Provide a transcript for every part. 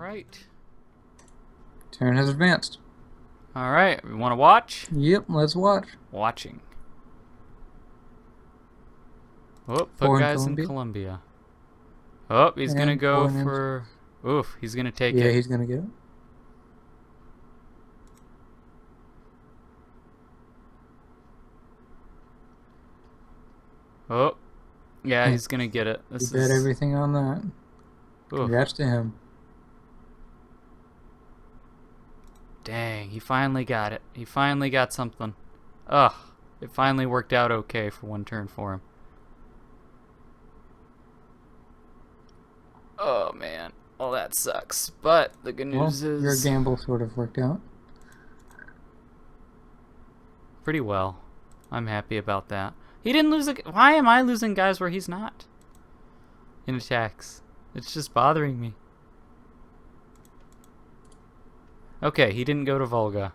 right. Turn has advanced. All right. We want to watch? Yep, let's watch. Watching. Oh, put Four in guys in Colombia. Colombia. Oh, he's going to And go four in Amsterdam. for... Oof, he's going to take Yeah, it. he's going to get it. Oh, yeah, he's going to get it. He This bet is... everything on that. Oof. Congrats to him. Dang, he finally got it. He finally got something. Ugh, it finally worked out okay for one turn for him. Oh, man. Well, that sucks. But the good news is... Your gamble sort of worked out. Pretty well. I'm happy about that. He didn't lose a... Why am I losing guys where he's not? In attacks. It's just bothering me. Okay, he didn't go to Volga.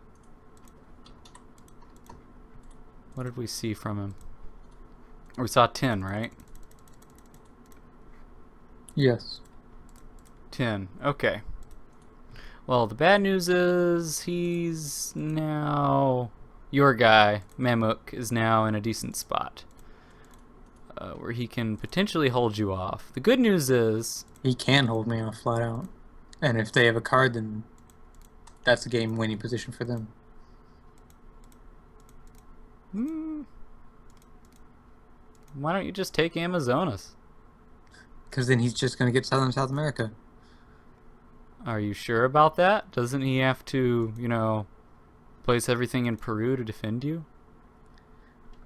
What did we see from him? We saw 10, right? Yes. 10. Okay. Well, the bad news is he's now... Your guy, Mamuc, is now in a decent spot. Where he can potentially hold you off. The good news is... He can hold me off flat out. And if they have a card, then that's a game-winning position for them. Why don't you just take Amazonas? Because then he's just going to get South America. Are you sure about that? Doesn't he have to, you know, place everything in Peru to defend you?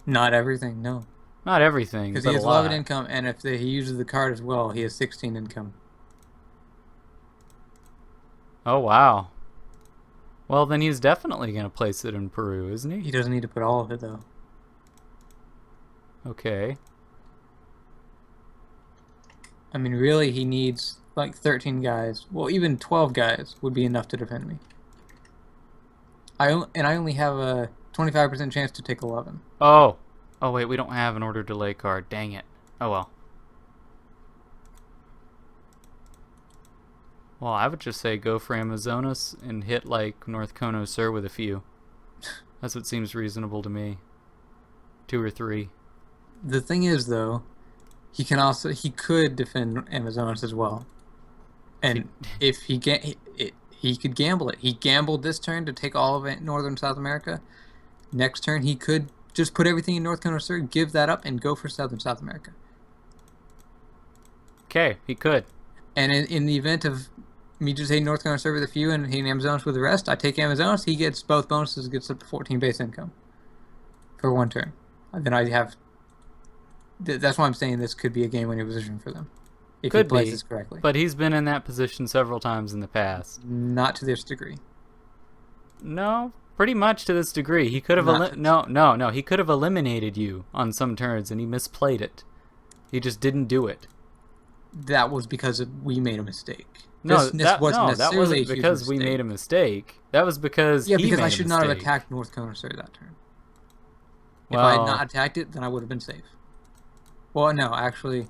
Not everything, no. Not everything, Because but he has a lot. 11 income, and if he uses the card as well, he has 16 income. Oh, wow. Well, then he's definitely going to place it in Peru, isn't he? He doesn't need to put all of it, though. Okay. I mean, really, he needs like 13 guys. Well, even 12 guys would be enough to defend me. I only have a 25% chance to take 11. Oh. Oh, wait, we don't have an order delay card. Dang it. Oh, well. Well, I would just say go for Amazonas and hit, like, North Kono Sur with a few. That's what seems reasonable to me. 2 or 3. The thing is, though, he could defend Amazonas as well. And if he could gamble it. He gambled this turn to take all of it, Northern South America. Next turn, he could just put everything in North Kono Sur, give that up, and go for Southern South America. Okay, he could. And in the event of me just hitting North Kono Sur with a few and hitting Amazonas with the rest, I take Amazonas. He gets both bonuses, gets up to 14 base income for one turn. Then I have... That's why I'm saying this could be a game-winning position for them. If he plays this correctly. But he's been in that position several times in the past. Not to this degree. No, pretty much to this degree. He could have no. He could have eliminated you on some turns, and he misplayed it. He just didn't do it. That was because we made a mistake. That wasn't because we made a mistake. That was because because I should not have attacked North Kono Sur that turn. If I had not attacked it, then I would have been safe. Well, no, actually,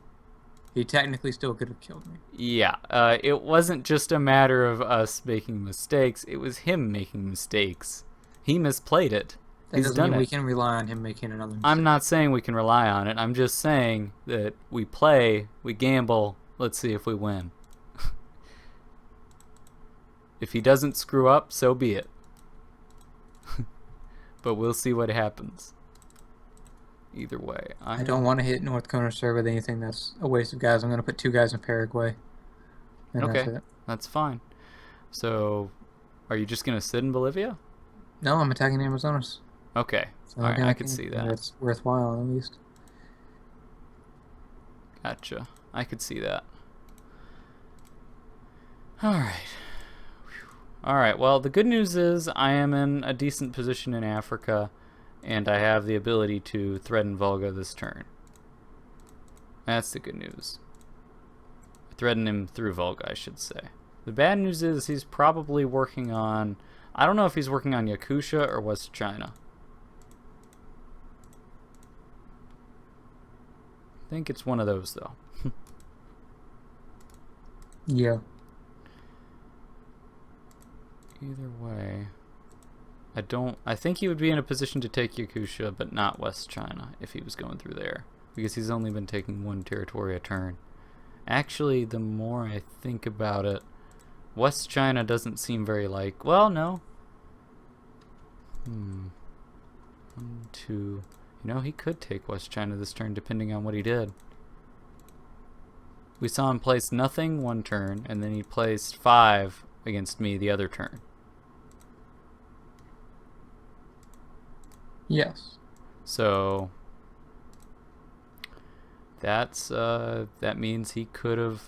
he technically still could have killed me. Yeah, it wasn't just a matter of us making mistakes. It was him making mistakes. He misplayed it. That doesn't mean we can rely on him making another mistake. I'm not saying we can rely on it. I'm just saying that we play, we gamble, let's see if we win. If he doesn't screw up, so be it. But we'll see what happens. Either way. I don't want to hit North Kono Sur with anything that's a waste of guys. I'm going to put 2 guys in Paraguay. Okay, that's fine. So, are you just going to sit in Bolivia? No, I'm attacking Amazonas. Okay, so alright, I can see that. It's worthwhile, at least. Gotcha. I could see that. Alright. Alright, well, the good news is I am in a decent position in Africa, and I have the ability to threaten Volga this turn. That's the good news. Threaten him through Volga, I should say. The bad news is he's probably working on... I don't know if he's working on Yakutia or West China. I think it's one of those, though. Yeah. Either way, I think he would be in a position to take Yakutia, but not West China if he was going through there, because he's only been taking one territory a turn. Actually, the more I think about it, West China doesn't seem very like... Well, no. 1, 2... You know, he could take West China this turn, depending on what he did. We saw him place nothing one turn, and then he placed 5 against me the other turn. Yes. So that's that means he could have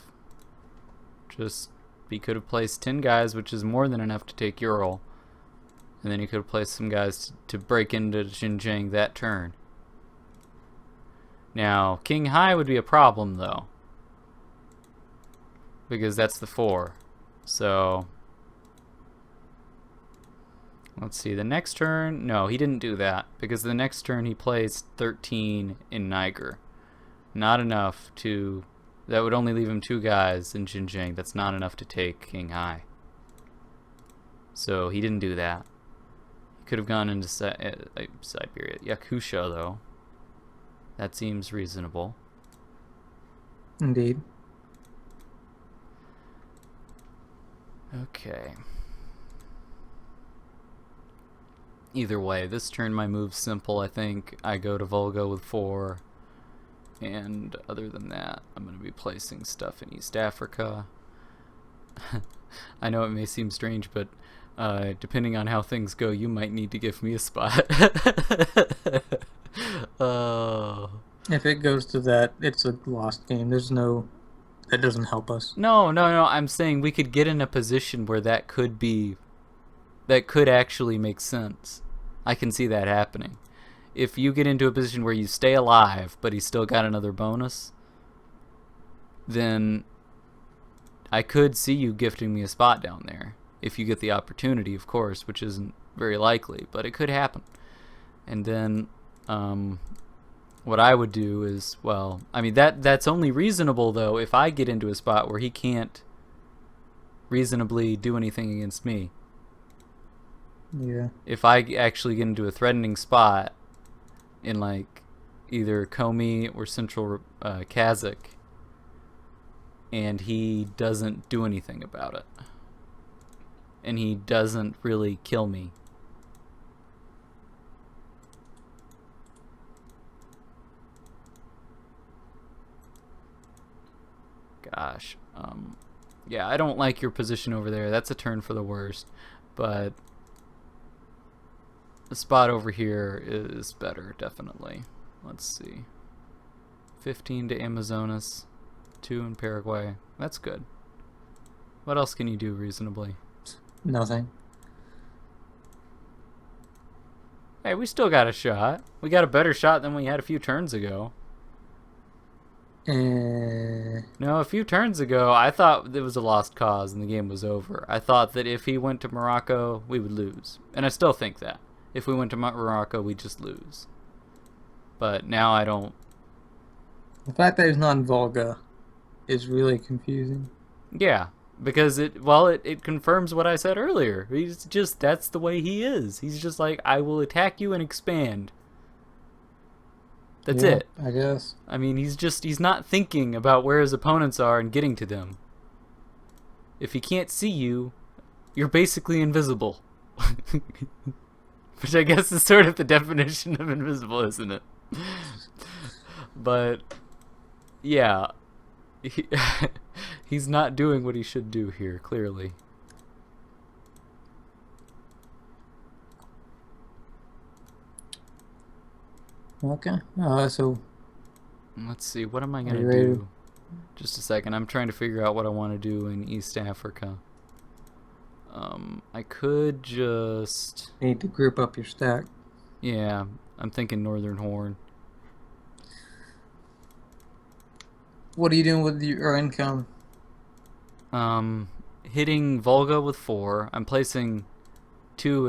placed 10 guys, which is more than enough to take Ural, and then he could have placed some guys to break into Xinjiang that turn. Now Qinghai would be a problem though, because that's the 4. So let's see, the next turn, no, he didn't do that, because the next turn he placed 13 in Niger. Not enough to, that would only leave him 2 guys in Xinjiang. That's not enough to take Qinghai. So he didn't do that. He could have gone into Siberia. Yakutia, though. That seems reasonable. Indeed. Okay. Either way, this turn my move's simple, I think. I go to Volga with 4, and other than that, I'm going to be placing stuff in East Africa. I know it may seem strange, but depending on how things go, you might need to give me a spot. If it goes to that, it's a lost game. That doesn't help us. No, I'm saying we could get in a position where that could actually make sense. I can see that happening. If you get into a position where you stay alive, but he's still got another bonus, then I could see you gifting me a spot down there. If you get the opportunity, of course, which isn't very likely, but it could happen. And then what I would do is, well, I mean, that's only reasonable, though, if I get into a spot where he can't reasonably do anything against me. Yeah. If I actually get into a threatening spot in, like, either Komi or Central Kazakh, and he doesn't do anything about it, and he doesn't really kill me, gosh, yeah, I don't like your position over there. That's a turn for the worst, but the spot over here is better, definitely. Let's see. 15 to Amazonas, 2 in Paraguay. That's good. What else can you do reasonably? Nothing. Hey, we still got a shot. We got a better shot than we had a few turns ago. No, a few turns ago, I thought it was a lost cause and the game was over. I thought that if he went to Morocco, we would lose. And I still think that. If we went to Morocco, we'd just lose. But now I don't. The fact that he's not in Volga is really confusing. Yeah, because it confirms what I said earlier. He's just, that's the way he is. He's just like, I will attack you and expand. That's it. I guess. I mean, he's not thinking about where his opponents are and getting to them. If he can't see you, you're basically invisible. Which I guess is sort of the definition of invisible, isn't it? But, yeah. He's not doing what he should do here, clearly. Okay. So let's see, what am I going to do? Just a second, I'm trying to figure out what I want to do in East Africa. I could just... You need to group up your stack. Yeah, I'm thinking Northern Horn. What are you doing with your income? Hitting Volga with 4. I'm placing 2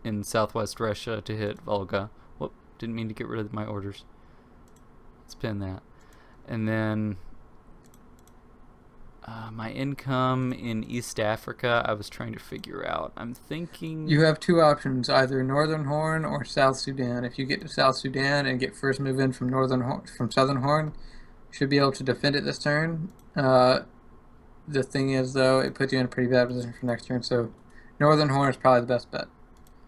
in southwest Russia to hit Volga. Whoop, didn't mean to get rid of my orders. Let's pin that. And then My income in East Africa, I was trying to figure out. I'm thinking... You have two options, either Northern Horn or South Sudan. If you get to South Sudan and get first move in from Southern Horn, you should be able to defend it this turn. The thing is, though, it puts you in a pretty bad position for next turn, so Northern Horn is probably the best bet.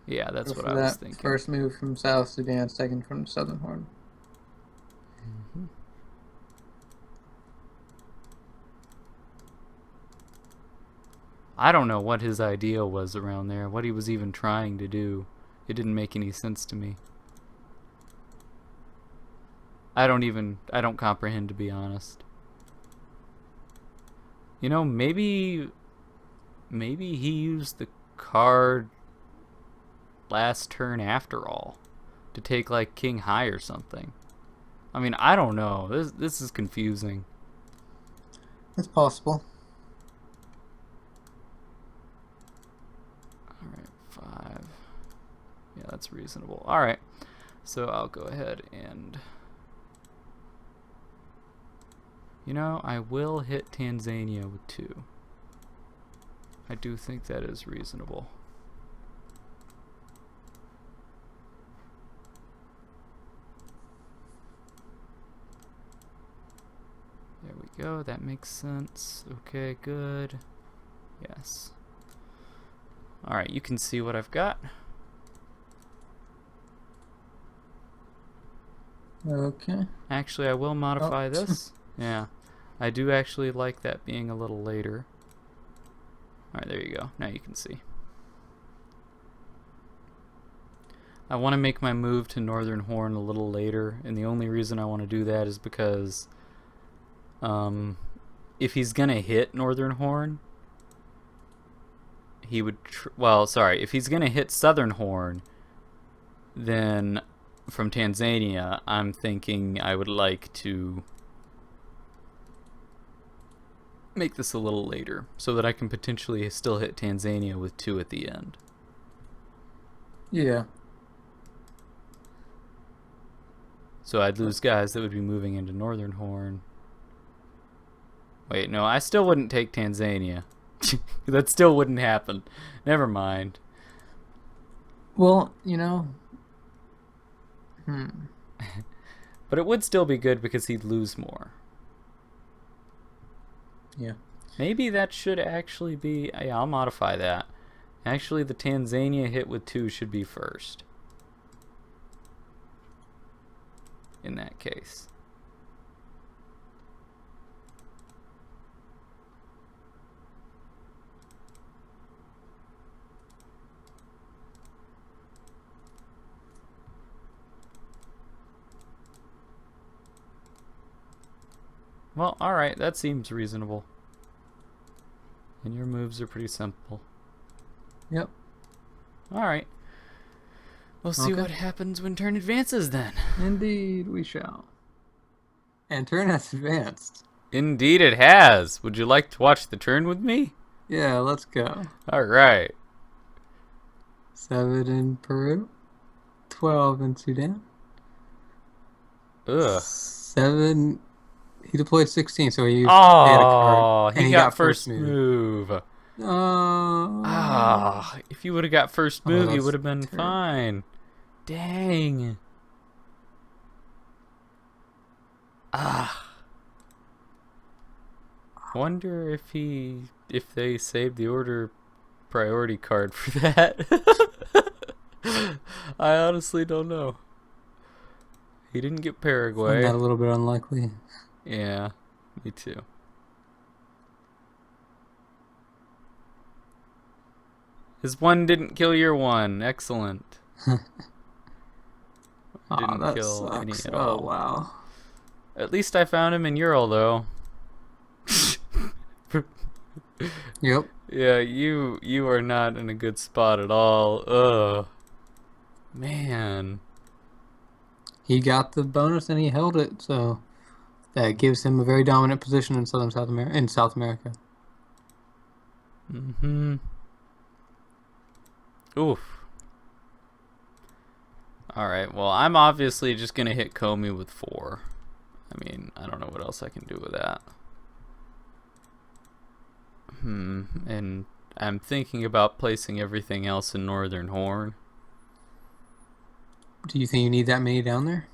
Yeah, that's Go what for I was that. thinking. First move from South Sudan, second from Southern Horn. Mhm. I don't know what his idea was around there, what he was even trying to do. It didn't make any sense to me. I don't comprehend, to be honest. You know, maybe he used the card last turn after all to take like king high or something. I mean, I don't know. This is confusing. It's possible. Alright, 5. Yeah, that's reasonable. Alright, so I'll go ahead and... You know, I will hit Tanzania with 2. I do think that is reasonable. There we go, that makes sense. Okay, good. Yes. Alright, you can see what I've got. Okay. Actually, I will modify this. Yeah. I do actually like that being a little later. Alright, there you go. Now you can see. I want to make my move to Northern Horn a little later, and the only reason I want to do that is because if he's going to hit Northern Horn, he would... if he's going to hit Southern Horn, then from Tanzania, I'm thinking I would like to make this a little later so that I can potentially still hit Tanzania with 2 at the end. Yeah. So I'd lose guys that would be moving into Northern Horn. Wait, no, I still wouldn't take Tanzania. That still wouldn't happen. Never mind. Well, you know... But it would still be good because he'd lose more. Yeah. Maybe that should actually be... Yeah, I'll modify that. Actually, the Tanzania hit with 2 should be first. In that case. Well, alright, that seems reasonable. And your moves are pretty simple. Yep. Alright. We'll see what happens when turn advances then. Indeed, we shall. And turn has advanced. Indeed it has. Would you like to watch the turn with me? Yeah, let's go. Alright. 7 in Peru. 12 in Sudan. Ugh. 7... He deployed 16, so he used Oh, a card. he got first move. Oh. Ah, if you would have got first move, you would have been terrible. fine. Dang. Ah. I wonder if they saved the order priority card for that. I honestly don't know. He didn't get Paraguay. Isn't that a little bit unlikely? Yeah, me too. His 1 didn't kill your 1. Excellent. Didn't that kill sucks. any at all. Oh, wow. At least I found him in Ural, though. Yep. Yeah, you are not in a good spot at all. Ugh. Man. He got the bonus and he held it, so that gives him a very dominant position in South America. Mm-hmm. Oof. Alright, well, I'm obviously just gonna hit Comey with 4. I mean, I don't know what else I can do with that. And I'm thinking about placing everything else in Northern Horn. Do you think you need that many down there?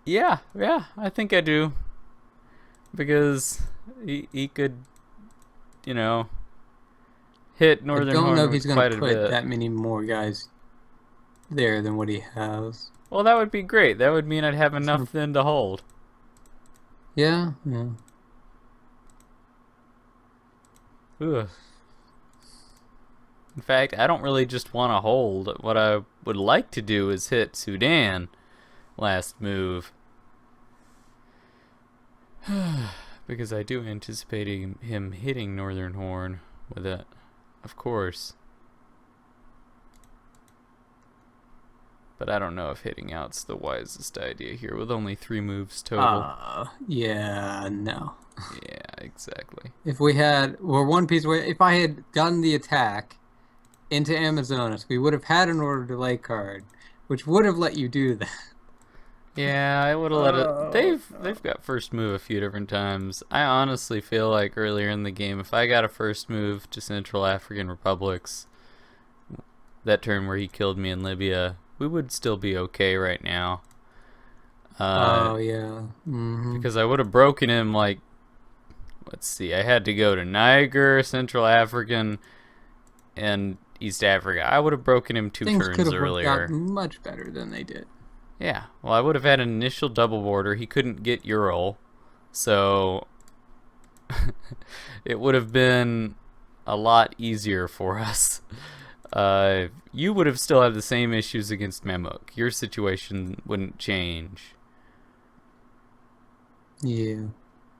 Yeah, I think I do. Because he could, you know, hit I Northern don't know Horn if he's with going quite to a put bit. that many more guys there than what he has. Well, that would be great. That would mean I'd have Sort enough of- then to hold. Yeah, yeah. Ugh. In fact, I don't really just want to hold. What I would like to do is hit Sudan last move. Because I do anticipate him hitting Northern Horn with it, of course. But I don't know if hitting out's the wisest idea here with only 3 moves total. Yeah, no. Yeah, exactly. If we're one piece away. If I had gotten the attack into Amazonas, we would have had an order delay card, which would have let you do that. Yeah, I would have let it. Oh, They've got first move a few different times. I honestly feel like earlier in the game, if I got a first move to Central African Republics, that turn where he killed me in Libya, we would still be okay right now. Oh yeah. Mm-hmm. Because I would have broken him like, let's see, I had to go to Niger, Central African, and East Africa. I would have broken him 2 Things could turns have worked earlier. out much better than they did. Yeah, well, I would have had an initial double border. He couldn't get Ural, so it would have been a lot easier for us. You would have still had the same issues against Mamuc. Your situation wouldn't change. Yeah.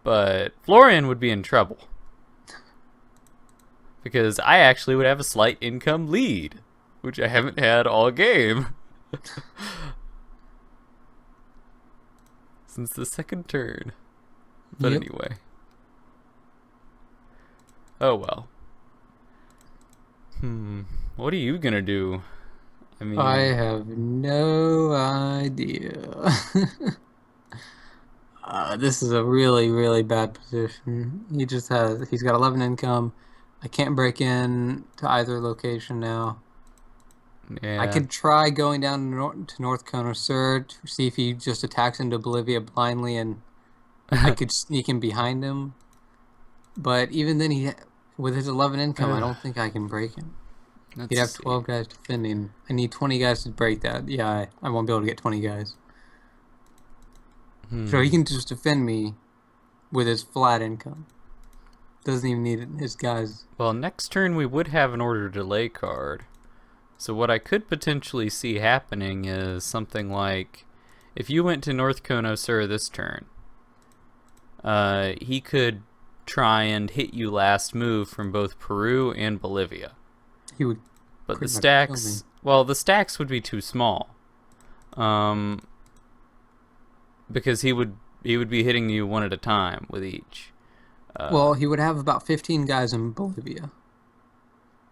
But Florian would be in trouble. Because I actually would have a slight income lead, which I haven't had all game. Since the second turn. But Yep. anyway. Oh well. What are you gonna do? I mean, I have no idea. This is a really, really bad position. He's got 11 income. I can't break in to either location now. I yeah. could try going down to North Kona Sur to see if he just attacks into Bolivia blindly and I could sneak in behind him. But even then, with his 11 income, I don't think I can break him. He'd have 12 guys defending. I need 20 guys to break that. Yeah, I won't be able to get 20 guys. So he can just defend me with his flat income. Doesn't even need his guys. Well, next turn we would have an order delay card. So what I could potentially see happening is something like, if you went to North Kono Sur this turn, he could try and hit you last move from both Peru and Bolivia. He would. But the pretty much kill me. stacks, well, the stacks would be too small. Because he would be hitting you one at a time with each. Well, he would have about 15 guys in Bolivia.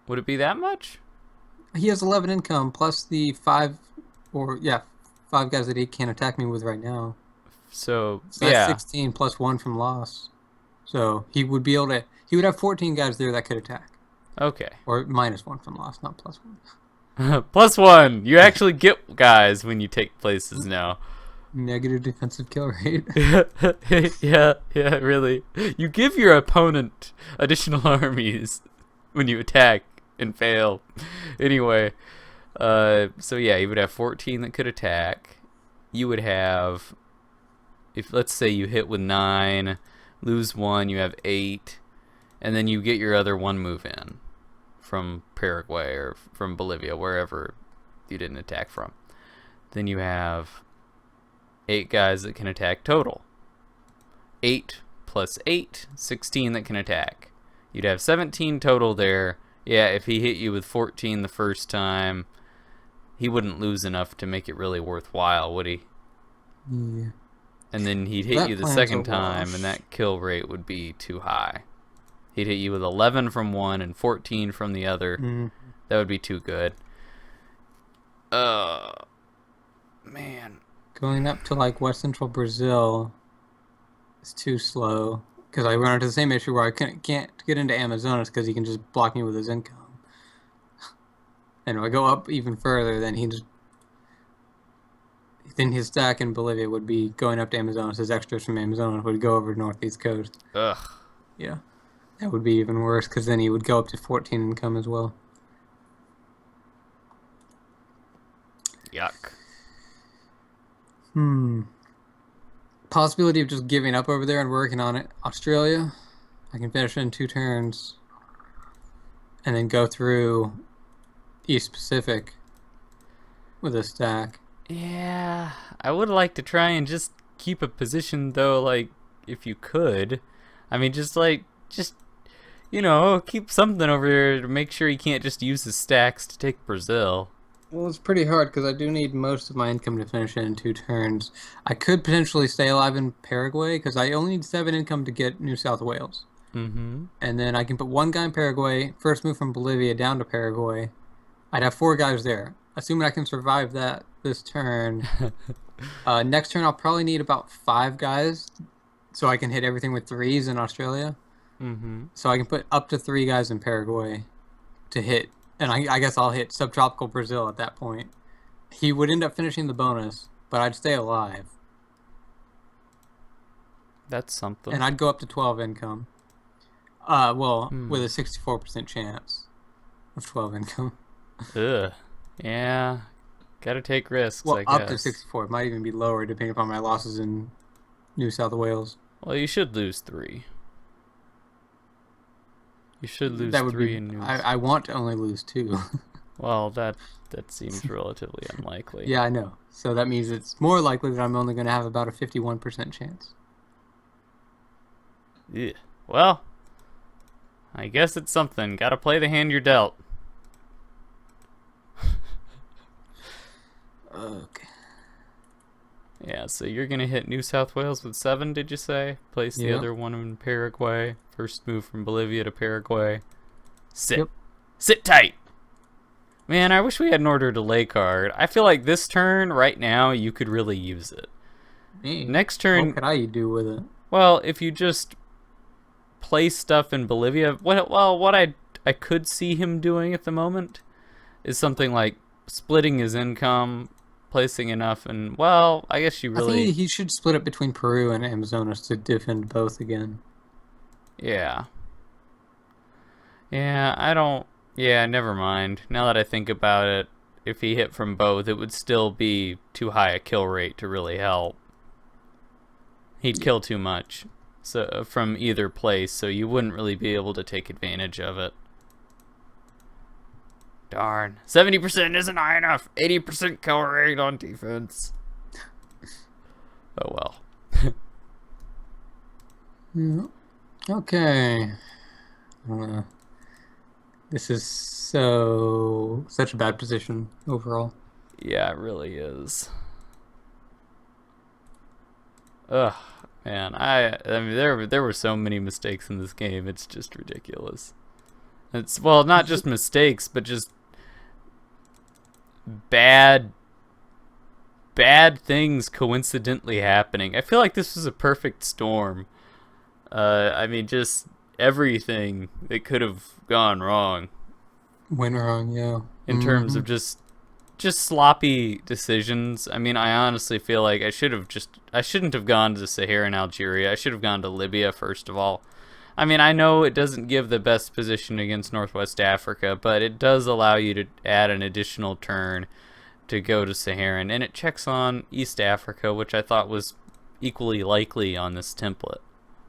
Would it be that much? He has 11 income plus the 5 guys that he can't attack me with right now. So So that's yeah. 16 plus 1 from loss. So he would be able to. He would have 14 guys there that could attack. Okay. Or minus 1 from loss, not plus 1. +1. You actually get guys when you take places now. Negative defensive kill rate. yeah, really. You give your opponent additional armies when you attack and fail. Anyway, so yeah, you would have 14 that could attack. You would have, if let's say you hit with 9, lose 1, you have 8, and then you get your other 1 move in from Paraguay or from Bolivia, wherever you didn't attack from. Then you have 8 guys that can attack total. 8 plus 8, 16 that can attack. You'd have 17 total there. Yeah, if he hit you with 14 the first time, he wouldn't lose enough to make it really worthwhile, would he? Yeah. And then he'd hit That you the plan's second a time, wash. and that kill rate would be too high. He'd hit you with 11 from one and 14 from the other. That would be too good. Man. Going up to like West Central Brazil is too slow. Because I run into the same issue where I can't get into Amazonas because he can just block me with his income. And if I go up even further, then then his stack in Bolivia would be going up to Amazonas. His extras from Amazonas would go over to Northeast Coast. Ugh. Yeah. That would be even worse because then he would go up to 14 income as well. Yuck. Possibility of just giving up over there and working on it. Australia, I can finish it in 2 turns. And then go through East Pacific with a stack. Yeah, I would like to try and just keep a position though, like, if you could. I mean, just you know, keep something over there to make sure he can't just use his stacks to take Brazil. Well, it's pretty hard because I do need most of my income to finish it in 2 turns. I could potentially stay alive in Paraguay because I only need 7 income to get New South Wales. Mm-hmm. And then I can put 1 guy in Paraguay, first move from Bolivia down to Paraguay. I'd have 4 guys there. Assuming I can survive that this turn. Next turn I'll probably need about 5 guys so I can hit everything with 3s in Australia. Mm-hmm. So I can put up to 3 guys in Paraguay to hit. And I guess I'll hit subtropical Brazil at that point. He would end up finishing the bonus, but I'd stay alive. That's something. And I'd go up to 12 income. With a 64% chance of 12 income. Ugh. Yeah. Gotta take risks, Well, I guess. up to 64. It might even be lower depending upon my losses in New South Wales. Well, you should lose 3. You should lose That would 3 be. in New I want to only lose 2. Well, that seems relatively unlikely. Yeah, I know. So that means it's more likely that I'm only going to have about a 51% chance. Yeah. Well, I guess it's something. Gotta play the hand you're dealt. Okay. Yeah, so you're gonna hit New South Wales with 7, did you say? Place the Yep. other one in Paraguay. First move from Bolivia to Paraguay. Sit. Yep. Sit tight! Man, I wish we had an order delay card. I feel like this turn, right now, you could really use it. Me? Next turn... What could I do with it? Well, if you just place stuff in Bolivia... what I could see him doing at the moment is something like splitting his income, placing enough, and, well, I guess you really... I think he should split it between Peru and Amazonas to defend both again. Yeah. Yeah, I don't... Yeah, never mind. Now that I think about it, if he hit from both, it would still be too high a kill rate to really help. He'd kill too much from either place, so you wouldn't really be able to take advantage of it. Darn. 70% isn't high enough. 80% kill rate on defense. Oh well. Yeah. Okay. This is such a bad position overall. Yeah, it really is. Ugh, man. I mean, there were so many mistakes in this game. It's just ridiculous. It's, well, not just mistakes, but just bad things coincidentally happening. I feel like this was a perfect storm. I mean, just everything that could have gone wrong. Went wrong, yeah. In terms of just sloppy decisions. I mean, I honestly feel like I shouldn't have gone to Saharan Algeria. I should have gone to Libya first of all. I mean, I know it doesn't give the best position against Northwest Africa, but it does allow you to add an additional turn to go to Saharan, and it checks on East Africa, which I thought was equally likely on this template.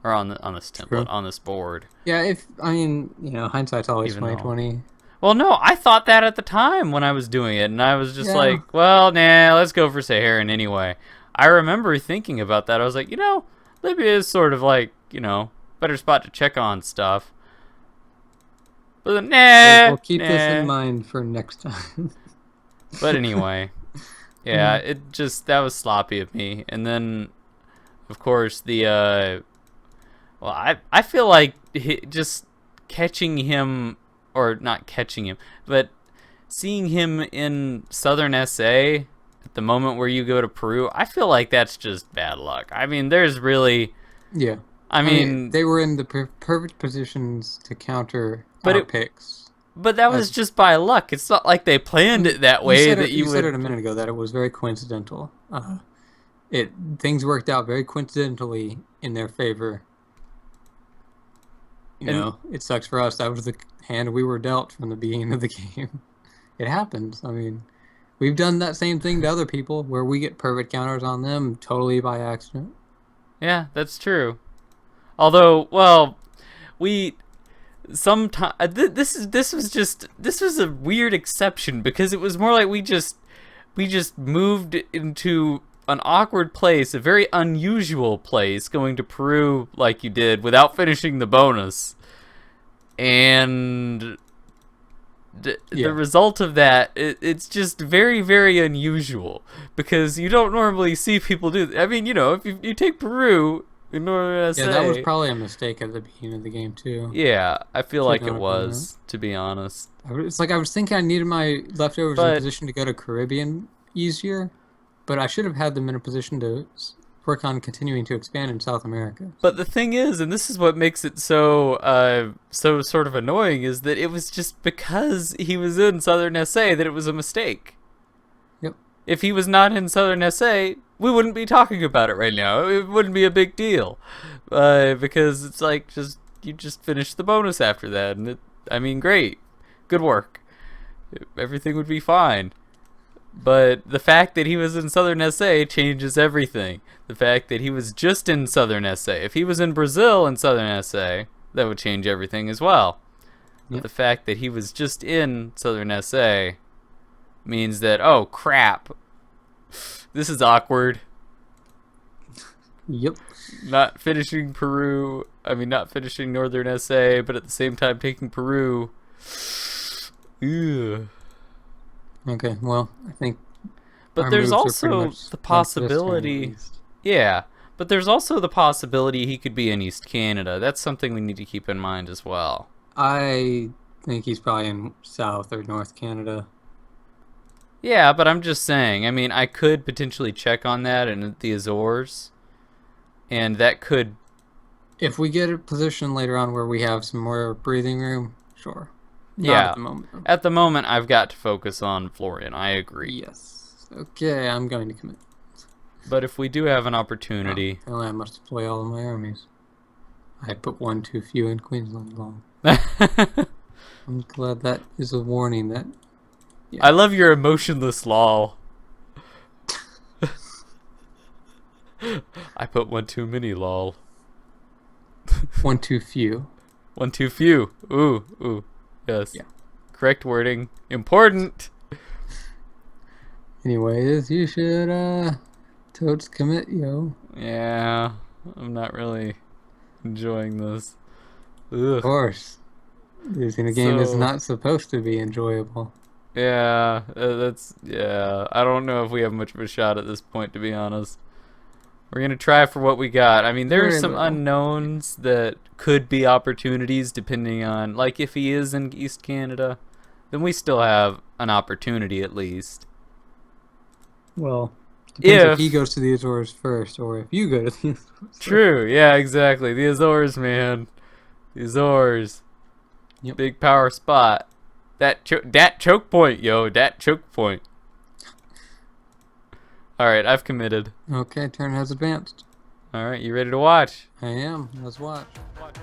Or on this template, True. on this board. Yeah, hindsight's always Even though- 2020. Well, no, I thought that at the time when I was doing it, and I was just Yeah. like, well, nah, let's go for Saharan anyway. I remember thinking about that. I was like, Libya is sort of like, better spot to check on stuff. But then, nah, We'll keep this in nah. mind for next time. But anyway, yeah, that was sloppy of me. And then, of course, I feel like just catching him, or not catching him, but seeing him in Southern SA at the moment where you go to Peru, I feel like that's just bad luck. I mean, there's really... Yeah. I mean, they were in the perfect positions to counter but our picks. But that was just by luck. It's not like they planned it that way. You said it a minute ago that it was very coincidental. Things worked out very coincidentally in their favor. It sucks for us. That was the hand we were dealt from the beginning of the game. It happens. I mean, we've done that same thing to other people where we get perfect counters on them totally by accident. Yeah, that's true. Although, well, sometimes this was a weird exception because it was more like we just moved into an awkward place, a very unusual place, going to Peru like you did without finishing the bonus, and the result of that, it's just very, very unusual because you don't normally see people do that. I mean, if you take Peru in Northern SA, that was probably a mistake at the beginning of the game too. Yeah, I feel like it was, to be honest. It's like I was thinking I needed my leftovers in a position to go to Caribbean easier, but I should have had them in a position to work on continuing to expand in South America. But the thing is, and this is what makes it so sort of annoying, is that it was just because he was in Southern SA that it was a mistake. Yep. If he was not in Southern SA, we wouldn't be talking about it right now. It wouldn't be a big deal, because it's like you just finished the bonus after that, and I mean, great, good work. Everything would be fine. But the fact that he was in Southern SA changes everything. The fact that he was just in Southern SA. If he was in Brazil in Southern SA, that would change everything as well. But Yep. the fact that he was just in Southern SA means that, oh crap, this is awkward. Yep. Not finishing Northern SA, but at the same time taking Peru. Ew. Okay, well, I think. But there's also the possibility. Yeah, but there's also the possibility he could be in East Canada. That's something we need to keep in mind as well. I think he's probably in South or North Canada. Yeah, but I'm just saying. I mean, I could potentially check on that in the Azores, and that could. If we get a position later on where we have some more breathing room, sure. Not Yeah. at the moment, though. At the moment, I've got to focus on Florian. I agree. Yes. Okay, I'm going to commit. But if we do have an opportunity, Apparently I must deploy all of my armies. I put one too few in Queensland long. I'm glad that is a warning that. Yeah. I love your emotionless lol. I put one too many lol. One too few. One too few. Ooh. Yes. Yeah. Correct wording. Important. Anyways, you should totes commit, yo. Yeah. I'm not really enjoying this. Of Ugh. course. Losing a game is So- not supposed to be enjoyable. Yeah. Yeah. I don't know if we have much of a shot at this point, to be honest. We're going to try for what we got. I mean, there are Very some little. unknowns that could be opportunities depending on, like, if he is in East Canada, then we still have an opportunity at least. Well, depends if If- he goes to the Azores first or if you go to the Azores first. True. Yeah, exactly. The Azores, man. The Azores. Yep. Big power spot. That choke point, yo. That choke point. All right, I've committed. Okay, turn has advanced. All right, you ready to watch? I am. Let's watch. Watch.